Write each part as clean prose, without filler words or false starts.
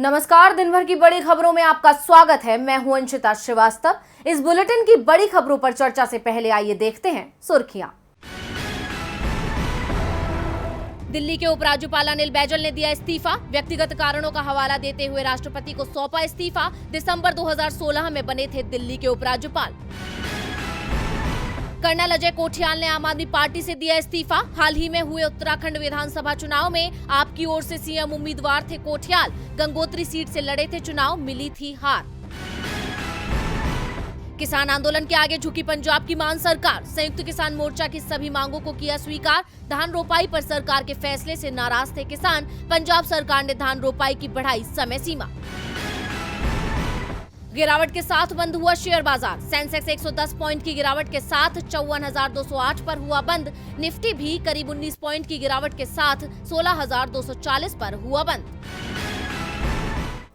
नमस्कार, दिन भर की बड़ी खबरों में आपका स्वागत है। मैं हूं अंशिता श्रीवास्तव। इस बुलेटिन की बड़ी खबरों पर चर्चा से पहले आइए देखते हैं सुर्खियां। दिल्ली के उपराज्यपाल अनिल बैजल ने दिया इस्तीफा। व्यक्तिगत कारणों का हवाला देते हुए राष्ट्रपति को सौंपा इस्तीफा। दिसंबर 2016 में बने थे दिल्ली के उपराज्यपाल। कर्नल अजय कोठियाल ने आम आदमी पार्टी से दिया इस्तीफा। हाल ही में हुए उत्तराखंड विधानसभा चुनाव में आपकी ओर से सीएम उम्मीदवार थे कोठियाल। गंगोत्री सीट से लड़े थे चुनाव, मिली थी हार। किसान आंदोलन के आगे झुकी पंजाब की मान सरकार। संयुक्त किसान मोर्चा की सभी मांगों को किया स्वीकार। धान रोपाई पर सरकार के फैसले से नाराज थे किसान। पंजाब सरकार ने धान रोपाई की बढ़ाई समय सीमा। गिरावट के साथ बंद हुआ शेयर बाजार। सेंसेक्स 110 पॉइंट की गिरावट के साथ 54,208 पर हुआ बंद। निफ्टी भी करीब 19 पॉइंट की गिरावट के साथ 16,240 पर हुआ बंद।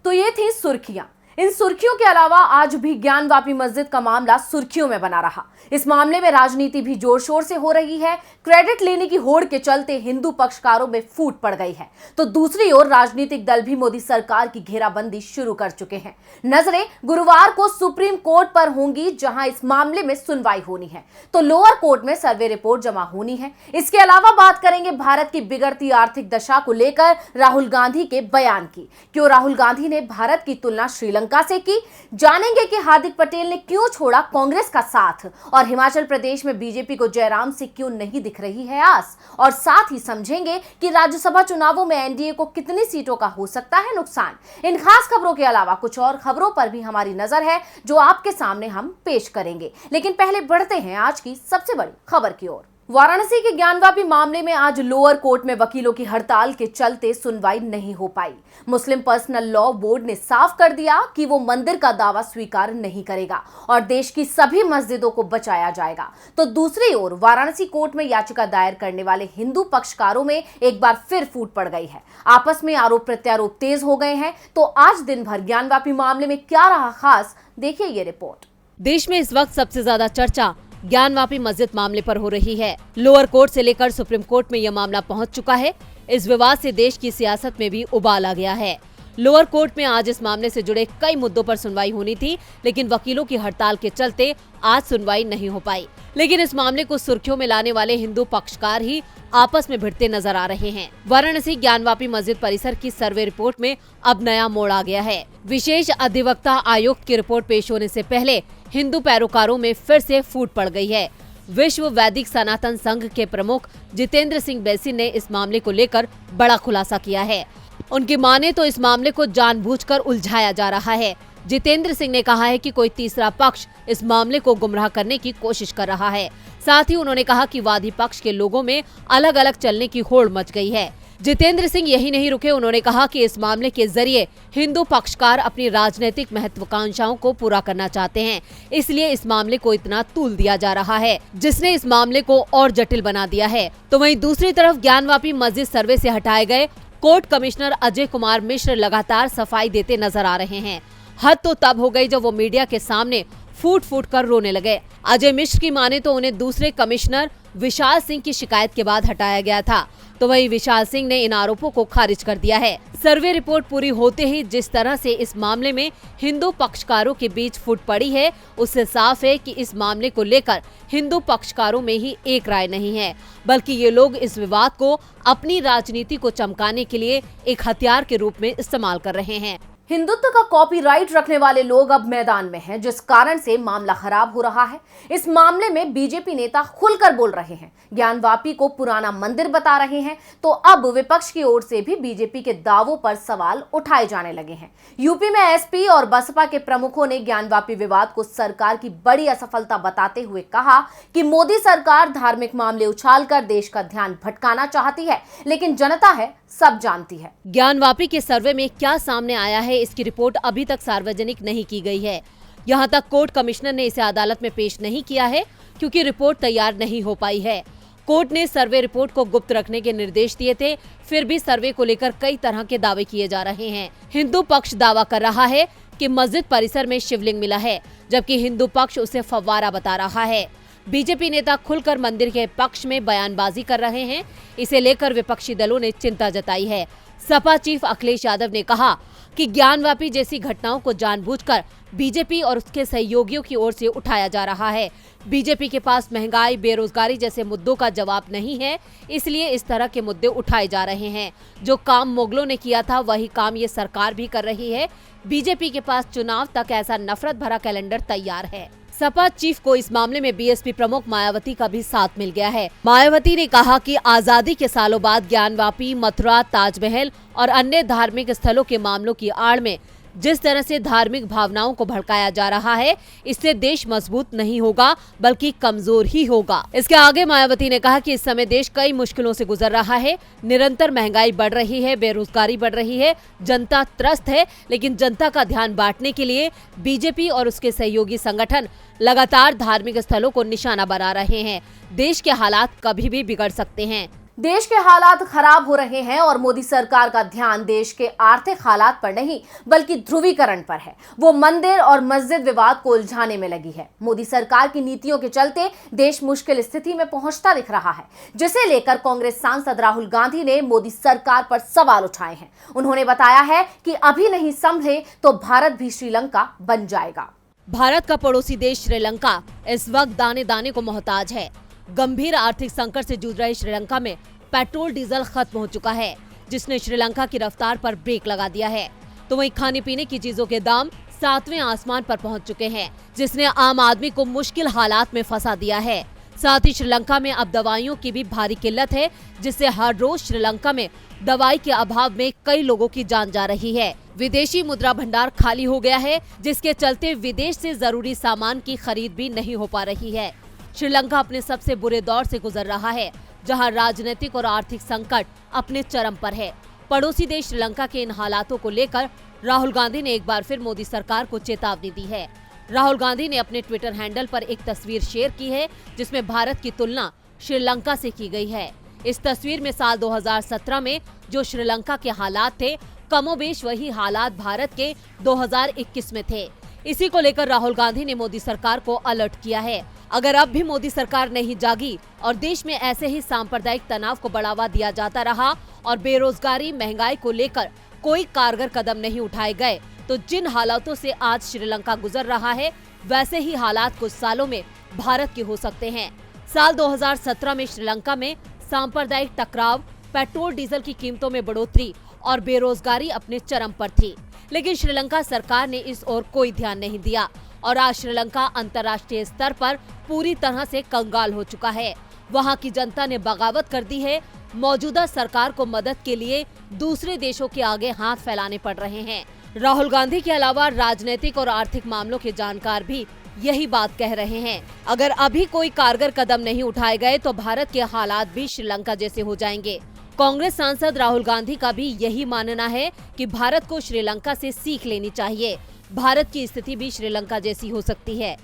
तो ये थी सुर्खियां। इन सुर्खियों के अलावा आज भी ज्ञानवापी मस्जिद का मामला सुर्खियों में बना रहा। इस मामले में राजनीति भी जोर शोर से हो रही है। क्रेडिट लेने की होड़ के चलते हिंदू पक्षकारों में फूट पड़ गई है, तो दूसरी ओर राजनीतिक दल भी मोदी सरकार की घेराबंदी शुरू कर चुके हैं। नजरें गुरुवार को सुप्रीम कोर्ट पर होंगी, जहां इस मामले में सुनवाई होनी है, तो लोअर कोर्ट में सर्वे रिपोर्ट जमा होनी है। इसके अलावा बात करेंगे भारत की बिगड़ती आर्थिक दशा को लेकर राहुल गांधी के बयान की। क्यों राहुल गांधी ने भारत की तुलना श्रीलंका से की? जानेंगे कि हार्दिक पटेल ने क्यों छोड़ा कांग्रेस का साथ, और हिमाचल प्रदेश में बीजेपी को जयराम से क्यों नहीं दिख रही है आस, और साथ ही समझेंगे कि राज्यसभा चुनावों में एनडीए को कितनी सीटों का हो सकता है नुकसान। इन खास खबरों के अलावा कुछ और खबरों पर भी हमारी नजर है, जो आपके सामने हम पेश करेंगे। लेकिन पहले बढ़ते हैं आज की सबसे बड़ी खबर की ओर। वाराणसी के ज्ञानवापी मामले में आज लोअर कोर्ट में वकीलों की हड़ताल के चलते सुनवाई नहीं हो पाई। मुस्लिम पर्सनल लॉ बोर्ड ने साफ कर दिया कि वो मंदिर का दावा स्वीकार नहीं करेगा और देश की सभी मस्जिदों को बचाया जाएगा। तो दूसरी ओर वाराणसी कोर्ट में याचिका दायर करने वाले हिंदू पक्षकारों में एक बार फिर फूट पड़ गई है। आपस में आरोप प्रत्यारोप तेज हो गए हैं। तो आज दिन भर ज्ञानवापी मामले में क्या रहा खास, देखिए ये रिपोर्ट। देश में इस वक्त सबसे ज्यादा चर्चा ज्ञानवापी मस्जिद मामले पर हो रही है। लोअर कोर्ट से लेकर सुप्रीम कोर्ट में यह मामला पहुंच चुका है। इस विवाद से देश की सियासत में भी उबाल आ गया है। लोअर कोर्ट में आज इस मामले से जुड़े कई मुद्दों पर सुनवाई होनी थी, लेकिन वकीलों की हड़ताल के चलते आज सुनवाई नहीं हो पाई। लेकिन इस मामले को सुर्खियों में लाने वाले हिंदू पक्षकार ही आपस में भिड़ते नजर आ रहे हैं। वाराणसी ज्ञानवापी मस्जिद परिसर की सर्वे रिपोर्ट में अब नया मोड़ आ गया है। विशेष अधिवक्ता आयुक्त की रिपोर्ट पेश होने से पहले हिंदू पैरोकारों में फिर से फूट पड़ गई है। विश्व वैदिक सनातन संघ के प्रमुख जितेंद्र सिंह बेसी ने इस मामले को लेकर बड़ा खुलासा किया है। उनकी माने तो इस मामले को जानबूझकर उलझाया जा रहा है। जितेंद्र सिंह ने कहा है कि कोई तीसरा पक्ष इस मामले को गुमराह करने की कोशिश कर रहा है। साथ ही उन्होंने कहा कि वादी पक्ष के लोगों में अलग अलग चलने की होड़ मच गई है। जितेंद्र सिंह यही नहीं रुके, उन्होंने कहा कि इस मामले के जरिए हिंदू पक्षकार अपनी राजनीतिक महत्वाकांक्षाओं को पूरा करना चाहते हैं, इसलिए इस मामले को इतना तूल दिया जा रहा है, जिसने इस मामले को और जटिल बना दिया है। तो वहीं दूसरी तरफ ज्ञानवापी मस्जिद सर्वे से हटाए गए कोर्ट कमिश्नर अजय कुमार मिश्र लगातार सफाई देते नजर आ रहे हैं। हद तो तब हो गई जब वो मीडिया के सामने फूट फूट कर रोने लगे। अजय मिश्र की माने तो उन्हें दूसरे कमिश्नर विशाल सिंह की शिकायत के बाद हटाया गया था, तो वहीं विशाल सिंह ने इन आरोपों को खारिज कर दिया है। सर्वे रिपोर्ट पूरी होते ही जिस तरह से इस मामले में हिंदू पक्षकारों के बीच फूट पड़ी है, उससे साफ है कि इस मामले को लेकर हिंदू पक्षकारों में ही एक राय नहीं है, बल्कि ये लोग इस विवाद को अपनी राजनीति को चमकाने के लिए एक हथियार के रूप में इस्तेमाल कर रहे हैं। हिंदुत्व का कॉपीराइट रखने वाले लोग अब मैदान में हैं, जिस कारण से मामला खराब हो रहा है। इस मामले में बीजेपी नेता खुलकर बोल रहे हैं, ज्ञानवापी को पुराना मंदिर बता रहे हैं, तो अब विपक्ष की ओर से भी बीजेपी के दावों पर सवाल उठाए जाने लगे हैं। यूपी में एसपी और बसपा के प्रमुखों ने ज्ञानवापी विवाद को सरकार की बड़ी असफलता बताते हुए कहा कि मोदी सरकार धार्मिक मामले उछालकर देश का ध्यान भटकाना चाहती है, लेकिन जनता है सब जानती है। ज्ञानवापी के सर्वे में क्या सामने आया है, इसकी रिपोर्ट अभी तक सार्वजनिक नहीं की गई है। यहाँ तक कोर्ट कमिश्नर ने इसे अदालत में पेश नहीं किया है, क्योंकि रिपोर्ट तैयार नहीं हो पाई है। कोर्ट ने सर्वे रिपोर्ट को गुप्त रखने के निर्देश दिए थे, फिर भी सर्वे को लेकर कई तरह के दावे किए जा रहे हैं। हिंदू पक्ष दावा कर रहा है कि मस्जिद परिसर में शिवलिंग मिला है, जबकि हिंदू पक्ष उसे फव्वारा बता रहा है। बीजेपी नेता खुलकर मंदिर के पक्ष में बयानबाजी कर रहे हैं। इसे लेकर विपक्षी दलों ने चिंता जताई है। सपा चीफ अखिलेश यादव ने कहा कि ज्ञानवापी जैसी घटनाओं को जानबूझकर बीजेपी और उसके सहयोगियों की ओर से उठाया जा रहा है। बीजेपी के पास महंगाई, बेरोजगारी जैसे मुद्दों का जवाब नहीं है, इसलिए इस तरह के मुद्दे उठाए जा रहे हैं। जो काम मुगलों ने किया था वही काम ये सरकार भी कर रही है। बीजेपी के पास चुनाव तक ऐसा नफरत भरा कैलेंडर तैयार है। सपा चीफ को इस मामले में बीएसपी प्रमुख मायावती का भी साथ मिल गया है। मायावती ने कहा कि आजादी के सालों बाद ज्ञानवापी, मथुरा, ताजमहल और अन्य धार्मिक स्थलों के मामलों की आड़ में जिस तरह से धार्मिक भावनाओं को भड़काया जा रहा है, इससे देश मजबूत नहीं होगा बल्कि कमजोर ही होगा। इसके आगे मायावती ने कहा कि इस समय देश कई मुश्किलों से गुजर रहा है। निरंतर महंगाई बढ़ रही है, बेरोजगारी बढ़ रही है, जनता त्रस्त है, लेकिन जनता का ध्यान बांटने के लिए बीजेपी और उसके सहयोगी संगठन लगातार धार्मिक स्थलों को निशाना बना रहे हैं। देश के हालात कभी भी बिगड़ सकते हैं। देश के हालात खराब हो रहे हैं और मोदी सरकार का ध्यान देश के आर्थिक हालात पर नहीं बल्कि ध्रुवीकरण पर है। वो मंदिर और मस्जिद विवाद को उलझाने में लगी है। मोदी सरकार की नीतियों के चलते देश मुश्किल स्थिति में पहुंचता दिख रहा है, जिसे लेकर कांग्रेस सांसद राहुल गांधी ने मोदी सरकार पर सवाल उठाए हैं। उन्होंने बताया है कि अभी नहीं संभले तो भारत भी श्रीलंका बन जाएगा। भारत का पड़ोसी देश श्रीलंका इस वक्त दाने दाने को मोहताज है। गंभीर आर्थिक संकट से जूझ रहे श्रीलंका में पेट्रोल डीजल खत्म हो चुका है, जिसने श्रीलंका की रफ्तार पर ब्रेक लगा दिया है। तो वहीं खाने पीने की चीजों के दाम 7वें आसमान पर पहुंच चुके हैं, जिसने आम आदमी को मुश्किल हालात में फंसा दिया है। साथ ही श्रीलंका में अब दवाइयों की भी भारी किल्लत है, जिससे हर रोज श्रीलंका में दवाई के अभाव में कई लोगों की जान जा रही है। विदेशी मुद्रा भंडार खाली हो गया है, जिसके चलते विदेश से जरूरी सामान की खरीद भी नहीं हो पा रही है। श्रीलंका अपने सबसे बुरे दौर से गुजर रहा है, जहां राजनीतिक और आर्थिक संकट अपने चरम पर है। पड़ोसी देश श्रीलंका के इन हालातों को लेकर राहुल गांधी ने एक बार फिर मोदी सरकार को चेतावनी दी है। राहुल गांधी ने अपने ट्विटर हैंडल पर एक तस्वीर शेयर की है, जिसमें भारत की तुलना श्रीलंका से की गई है। इस तस्वीर में साल 2017 में जो श्रीलंका के हालात थे, कमोबेश वही हालात भारत के 2021 में थे। इसी को लेकर राहुल गांधी ने मोदी सरकार को अलर्ट किया है। अगर अब भी मोदी सरकार नहीं जागी और देश में ऐसे ही सांप्रदायिक तनाव को बढ़ावा दिया जाता रहा और बेरोजगारी, महंगाई को लेकर कोई कारगर कदम नहीं उठाए गए, तो जिन हालातों से आज श्रीलंका गुजर रहा है, वैसे ही हालात कुछ सालों में भारत के हो सकते हैं। साल 2017 में श्रीलंका में सांप्रदायिक टकराव, पेट्रोल डीजल की कीमतों में बढ़ोतरी और बेरोजगारी अपने चरम पर थी, लेकिन श्रीलंका सरकार ने इस ओर कोई ध्यान नहीं दिया और आज श्रीलंका अंतर्राष्ट्रीय स्तर पर पूरी तरह से कंगाल हो चुका है। वहां की जनता ने बगावत कर दी है। मौजूदा सरकार को मदद के लिए दूसरे देशों के आगे हाथ फैलाने पड़ रहे हैं। राहुल गांधी के अलावा राजनीतिक और आर्थिक मामलों के जानकार भी यही बात कह रहे हैं। अगर अभी कोई कारगर कदम नहीं उठाए गए तो भारत के हालात भी श्रीलंका जैसे हो जाएंगे। कांग्रेस सांसद राहुल गांधी का भी यही मानना है कि भारत को श्रीलंका से सीख लेनी चाहिए। भारत की स्थिति भी श्रीलंका जैसी हो सकती है।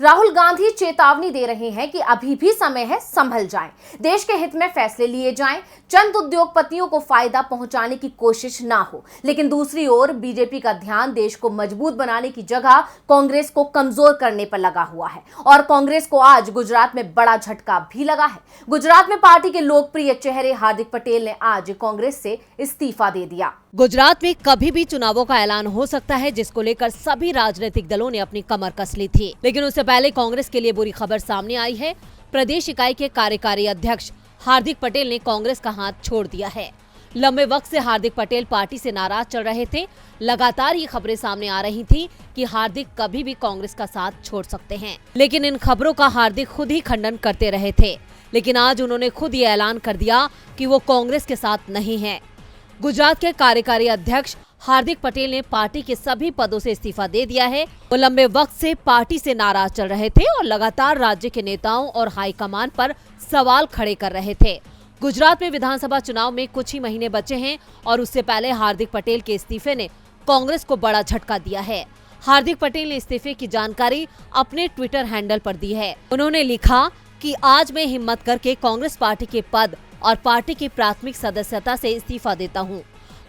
राहुल गांधी चेतावनी दे रहे हैं कि अभी भी समय है, संभल जाएं, देश के हित में फैसले लिए जाएं, चंद उद्योगपतियों को फायदा पहुंचाने की कोशिश ना हो। लेकिन दूसरी ओर बीजेपी का ध्यान देश को मजबूत बनाने की जगह कांग्रेस को कमजोर करने पर लगा हुआ है और कांग्रेस को आज गुजरात में बड़ा झटका भी लगा है। गुजरात में पार्टी के लोकप्रिय चेहरे हार्दिक पटेल ने आज कांग्रेस से इस्तीफा दे दिया। गुजरात में कभी भी चुनावों का ऐलान हो सकता है, जिसको लेकर सभी राजनीतिक दलों ने अपनी कमर कस ली थी। लेकिन उससे पहले कांग्रेस के लिए बुरी खबर सामने आई है। प्रदेश इकाई के कार्यकारी अध्यक्ष हार्दिक पटेल ने कांग्रेस का हाथ छोड़ दिया है। लंबे वक्त से हार्दिक पटेल पार्टी से नाराज चल रहे थे। लगातार ये खबरें सामने आ रही थी कि हार्दिक कभी भी कांग्रेस का साथ छोड़ सकते हैं, लेकिन इन खबरों का हार्दिक खुद ही खंडन करते रहे थे। लेकिन आज उन्होंने खुद ये ऐलान कर दिया कि वो कांग्रेस के साथ नहीं है। गुजरात के कार्यकारी अध्यक्ष हार्दिक पटेल ने पार्टी के सभी पदों से इस्तीफा दे दिया है। वो लंबे वक्त से पार्टी से नाराज चल रहे थे और लगातार राज्य के नेताओं और हाईकमान पर सवाल खड़े कर रहे थे। गुजरात में विधानसभा चुनाव में कुछ ही महीने बचे हैं और उससे पहले हार्दिक पटेल के इस्तीफे ने कांग्रेस को बड़ा झटका दिया है। हार्दिक पटेल ने इस्तीफे की जानकारी अपने ट्विटर हैंडल पर दी है। उन्होंने लिखा कि आज मैं हिम्मत करके कांग्रेस पार्टी के पद और पार्टी की प्राथमिक सदस्यता से इस्तीफा देता हूं।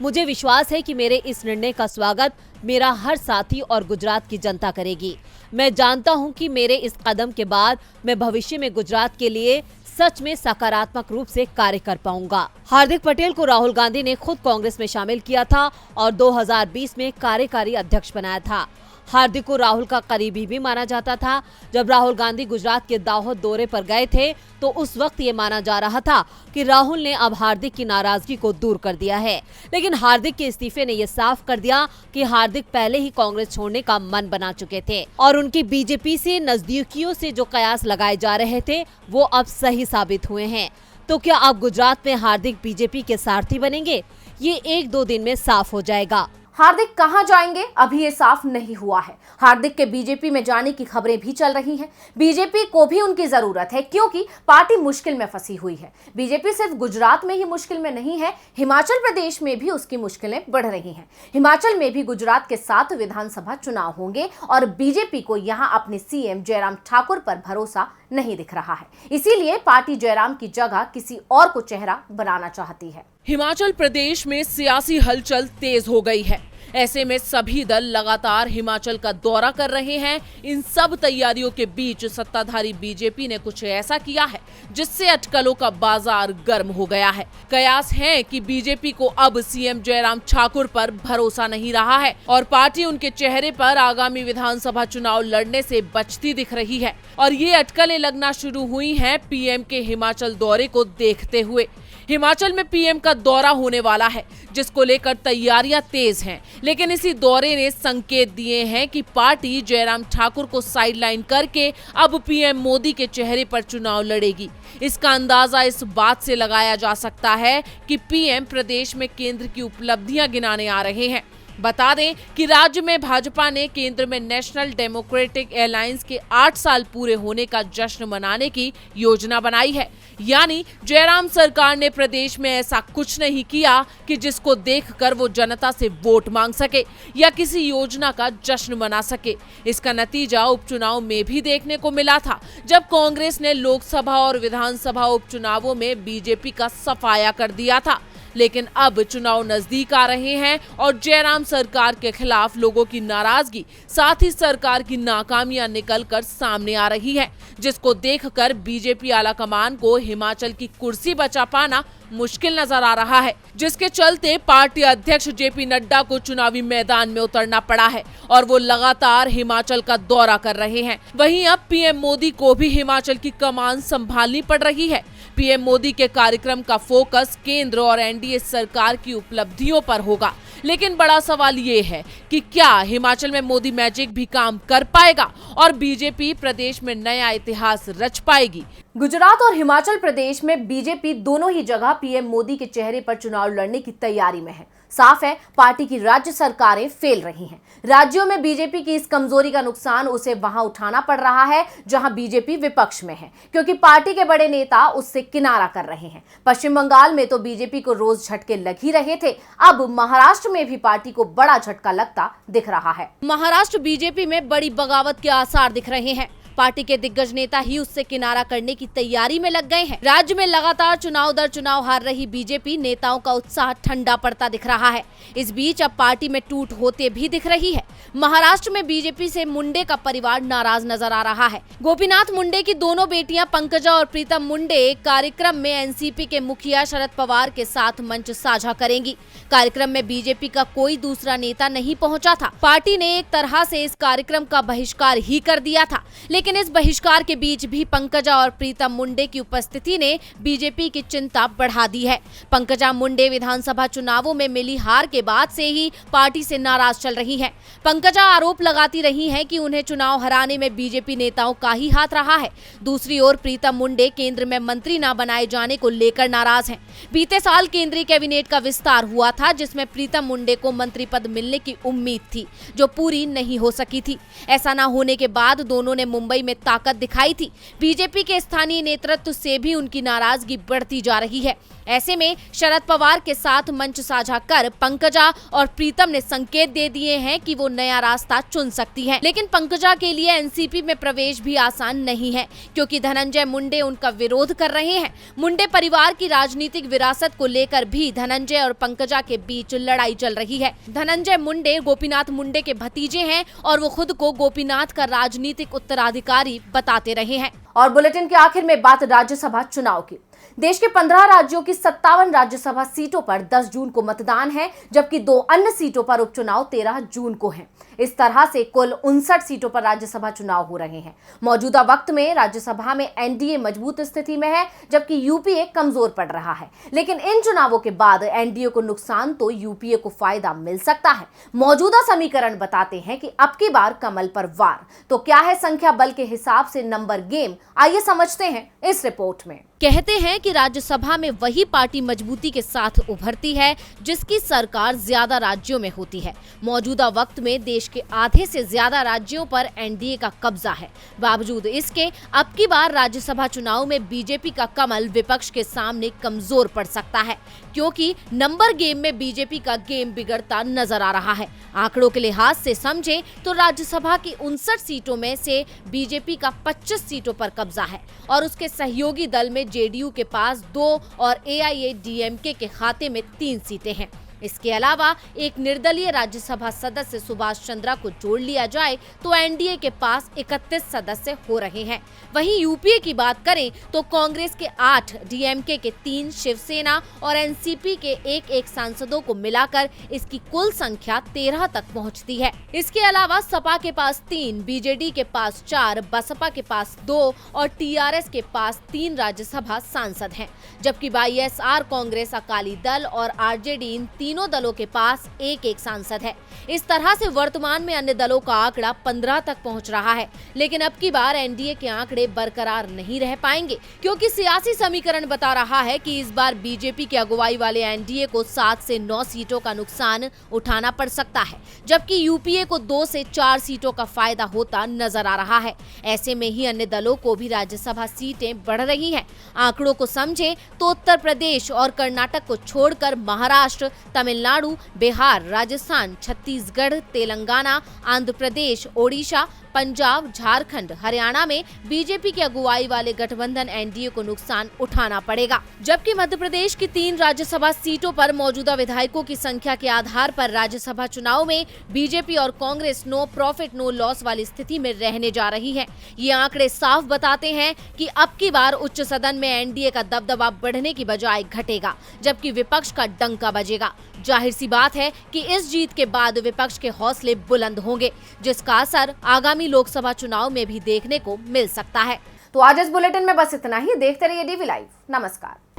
मुझे विश्वास है कि मेरे इस निर्णय का स्वागत मेरा हर साथी और गुजरात की जनता करेगी। मैं जानता हूं कि मेरे इस कदम के बाद मैं भविष्य में गुजरात के लिए सच में सकारात्मक रूप से कार्य कर पाऊंगा। हार्दिक पटेल को राहुल गांधी ने खुद कांग्रेस में शामिल किया था और 2020 में कार्यकारी अध्यक्ष बनाया था। हार्दिक को राहुल का करीबी भी माना जाता था। जब राहुल गांधी गुजरात के दाहोद दौरे पर गए थे तो उस वक्त ये माना जा रहा था कि राहुल ने अब हार्दिक की नाराजगी को दूर कर दिया है, लेकिन हार्दिक के इस्तीफे ने ये साफ कर दिया कि हार्दिक पहले ही कांग्रेस छोड़ने का मन बना चुके थे और उनकी बीजेपी से नजदीकियों से जो कयास लगाए जा रहे थे वो अब सही साबित हुए हैं। तो क्या अब गुजरात में हार्दिक बीजेपी के सारथी बनेंगे? ये 1-2 दिन में साफ हो जाएगा। हार्दिक कहां जाएंगे अभी ये साफ नहीं हुआ है। हार्दिक के बीजेपी में जाने की खबरें भी चल रही हैं। बीजेपी को भी उनकी जरूरत है क्योंकि पार्टी मुश्किल में फंसी हुई है। बीजेपी सिर्फ गुजरात में ही मुश्किल में नहीं है, हिमाचल प्रदेश में भी उसकी मुश्किलें बढ़ रही हैं। हिमाचल में भी गुजरात के 7 विधानसभा चुनाव होंगे और बीजेपी को यहां अपने सीएम जयराम ठाकुर पर भरोसा नहीं दिख रहा है। इसीलिए पार्टी जयराम की जगह किसी और को चेहरा बनाना चाहती है। हिमाचल प्रदेश में सियासी हलचल तेज हो गई है। ऐसे में सभी दल लगातार हिमाचल का दौरा कर रहे हैं। इन सब तैयारियों के बीच सत्ताधारी बीजेपी ने कुछ ऐसा किया है जिससे अटकलों का बाजार गर्म हो गया है। कयास है कि बीजेपी को अब सीएम जयराम ठाकुर पर भरोसा नहीं रहा है और पार्टी उनके चेहरे पर आगामी विधानसभा चुनाव लड़ने से बचती दिख रही है और ये अटकलें लगना शुरू हुई हैं पीएम के हिमाचल दौरे को देखते हुए। हिमाचल में पीएम का दौरा होने वाला है जिसको लेकर तैयारियां तेज हैं, लेकिन इसी दौरे ने संकेत दिए हैं कि पार्टी जयराम ठाकुर को साइडलाइन करके अब पीएम मोदी के चेहरे पर चुनाव लड़ेगी। इसका अंदाजा इस बात से लगाया जा सकता है कि पीएम प्रदेश में केंद्र की उपलब्धियां गिनाने आ रहे हैं। बता दें कि राज्य में भाजपा ने केंद्र में नेशनल डेमोक्रेटिक अलायंस के 8 साल पूरे होने का जश्न मनाने की योजना बनाई है। यानी जयराम सरकार ने प्रदेश में ऐसा कुछ नहीं किया कि जिसको देखकर वो जनता से वोट मांग सके या किसी योजना का जश्न मना सके। इसका नतीजा उपचुनाव में भी देखने को मिला था, जब कांग्रेस ने लोकसभा और विधानसभा उपचुनावों में बीजेपी का सफाया कर दिया था। लेकिन अब चुनाव नजदीक आ रहे हैं और जयराम सरकार के खिलाफ लोगों की नाराजगी, साथ ही सरकार की नाकामियां निकलकर सामने आ रही है, जिसको देखकर बीजेपी आलाकमान को हिमाचल की कुर्सी बचा पाना मुश्किल नजर आ रहा है, जिसके चलते पार्टी अध्यक्ष जेपी नड्डा को चुनावी मैदान में उतरना पड़ा है और वो लगातार हिमाचल का दौरा कर रहे हैं। वहीं अब पीएम मोदी को भी हिमाचल की कमान संभालनी पड़ रही है। पीएम मोदी के कार्यक्रम का फोकस केंद्र और एनडीए सरकार की उपलब्धियों पर होगा, लेकिन बड़ा सवाल ये है कि क्या हिमाचल में मोदी मैजिक भी काम कर पाएगा और बीजेपी प्रदेश में नया इतिहास रच पाएगी। गुजरात और हिमाचल प्रदेश में बीजेपी दोनों ही जगह पीएम मोदी के चेहरे पर चुनाव लड़ने की तैयारी में है। साफ है, पार्टी की राज्य सरकारें फेल रही हैं। राज्यों में बीजेपी की इस कमजोरी का नुकसान उसे वहां उठाना पड़ रहा है जहां बीजेपी विपक्ष में है, क्योंकि पार्टी के बड़े नेता उससे किनारा कर रहे हैं। पश्चिम बंगाल में तो बीजेपी को रोज झटके लग ही रहे थे, अब महाराष्ट्र में भी पार्टी को बड़ा झटका लगता दिख रहा है। महाराष्ट्र बीजेपी में बड़ी बगावत के आसार दिख रहे हैं। पार्टी के दिग्गज नेता ही उससे किनारा करने की तैयारी में लग गए हैं। राज्य में लगातार चुनाव दर चुनाव हार रही बीजेपी नेताओं का उत्साह ठंडा पड़ता दिख रहा है। इस बीच अब पार्टी में टूट होते भी दिख रही है। महाराष्ट्र में बीजेपी से मुंडे का परिवार नाराज नजर आ रहा है। गोपीनाथ मुंडे की दोनों बेटियां पंकजा और प्रीतम मुंडे कार्यक्रम में एनसीपी के मुखिया शरद पवार के साथ मंच साझा करेंगी। कार्यक्रम में बीजेपी का कोई दूसरा नेता नहीं पहुंचा था। पार्टी ने एक तरह से इस कार्यक्रम का बहिष्कार ही कर दिया था, लेकिन इस बहिष्कार के बीच भी पंकजा और प्रीतम मुंडे की उपस्थिति ने बीजेपी की चिंता बढ़ा दी है। पंकजा मुंडे विधानसभा चुनावों में मिली हार के बाद से ही पार्टी से नाराज चल रही हैं। पंकजा आरोप लगाती रही हैं कि उन्हें चुनाव हराने में बीजेपी नेताओं का ही हाथ रहा है। दूसरी ओर प्रीतम मुंडे केंद्र में मंत्री न बनाए जाने को लेकर नाराज हैं। बीते साल केंद्रीय कैबिनेट का विस्तार हुआ था, जिसमें प्रीतम मुंडे को मंत्री पद मिलने की उम्मीद थी, जो पूरी नहीं हो सकी थी। ऐसा न होने के बाद दोनों ने मुंबई में ताकत दिखाई थी। बीजेपी के स्थानीय नेतृत्व से भी उनकी नाराजगी बढ़ती जा रही है। ऐसे में शरद पवार के साथ मंच साझा कर पंकजा और प्रीतम ने संकेत दे दिए हैं कि वो नया रास्ता चुन सकती हैं। लेकिन पंकजा के लिए एनसीपी में प्रवेश भी आसान नहीं है, क्योंकि धनंजय मुंडे उनका विरोध कर रहे हैं। मुंडे परिवार की राजनीतिक विरासत को लेकर भी धनंजय और पंकजा के बीच लड़ाई चल रही है। धनंजय मुंडे गोपीनाथ मुंडे के भतीजे हैं और वो खुद को गोपीनाथ का राजनीतिक उत्तराधिकारी बताते रहे हैं। और बुलेटिन के आखिर में बात राज्यसभा चुनाव की। देश के 15 राज्यों की 57 राज्यसभा सीटों पर 10 जून को मतदान है, जबकि 2 अन्य सीटों पर उपचुनाव 13 जून को है। इस तरह से कुल 59 सीटों पर राज्यसभा चुनाव हो रहे हैं। मौजूदा वक्त में राज्यसभा में एनडीए मजबूत स्थिति में है, जबकि यूपीए कमजोर पड़ रहा है। लेकिन इन चुनावों के बाद एनडीए को नुकसान तो यूपीए को फायदा मिल सकता है। मौजूदा समीकरण बताते हैं कि अब की बार कमल पर वार। तो क्या है संख्या बल के हिसाब से नंबर गेम, आइए समझते हैं इस रिपोर्ट में। कहते हैं कि राज्यसभा में वही पार्टी मजबूती के साथ उभरती है जिसकी सरकार ज्यादा राज्यों में होती है। मौजूदा वक्त में देश के आधे से ज्यादा राज्यों पर एनडीए का कब्जा है। बावजूद इसके अब की बार राज्यसभा चुनाव में बीजेपी का कमल विपक्ष के सामने कमजोर पड़ सकता है, क्योंकि नंबर गेम में बीजेपी का गेम बिगड़ता नजर आ रहा है। आंकड़ों के लिहाज से समझें तो राज्यसभा की 59 सीटों में से बीजेपी का 25 सीटों पर कब्जा है और उसके सहयोगी दल में जेडीयू के पास 2 और एआईएडीएमके के खाते में 3 सीटें हैं। इसके अलावा एक निर्दलीय राज्यसभा सदस्य सुभाष चंद्रा को जोड़ लिया जाए तो एनडीए के पास 31 सदस्य हो रहे हैं। वहीं यूपीए की बात करें तो कांग्रेस के 8, डीएमके के 3, शिवसेना और एनसीपी के 1-1 सांसदों को मिलाकर इसकी कुल संख्या 13 तक पहुंचती है। इसके अलावा सपा के पास 3, बीजेडी के पास 4, बसपा के पास 2 और टीआरएस के पास 3 राज्यसभा सांसद हैं, जबकि वाईएसआर, कांग्रेस, अकाली दल और आरजेडी इन तीनों दलों के पास 1-1 सांसद है। इस तरह से वर्तमान में अन्य दलों का आंकड़ा 15 तक पहुंच रहा है। लेकिन अब की बार एनडीए के आंकड़े बरकरार नहीं रह पाएंगे, क्योंकि सियासी समीकरण बता रहा है कि इस बार बीजेपी की अगुवाई वाले एनडीए को 7 से 9 सीटों का नुकसान उठाना पड़ सकता है, जबकि यूपीए को 2 से 4 सीटों का फायदा होता नजर आ रहा है। ऐसे में ही अन्य दलों को भी राज्यसभा सीटें बढ़ रही हैं। आंकड़ों को समझें तो उत्तर प्रदेश और कर्नाटक को छोड़कर महाराष्ट्र, तमिलनाडु, बिहार, राजस्थान, छत्तीसगढ़, तेलंगाना, आंध्र प्रदेश, ओडिशा, पंजाब, झारखंड, हरियाणा में बीजेपी की अगुवाई वाले गठबंधन एनडीए को नुकसान उठाना पड़ेगा, जबकि मध्य प्रदेश की 3 राज्यसभा सीटों पर मौजूदा विधायकों की संख्या के आधार पर राज्यसभा चुनाव में बीजेपी और Congress no profit no loss वाली स्थिति में रहने जा रही है। ये आंकड़े साफ बताते हैं कि अब की बार उच्च सदन में एनडीए का दबदबा बढ़ने की बजाय घटेगा, जबकि विपक्ष का डंका बजेगा। जाहिर सी बात है कि इस जीत के बाद विपक्ष के हौसले बुलंद होंगे, जिसका असर आगामी लोकसभा चुनाव में भी देखने को मिल सकता है। तो आज इस बुलेटिन में बस इतना ही। देखते रहिए डीवी लाइव। नमस्कार।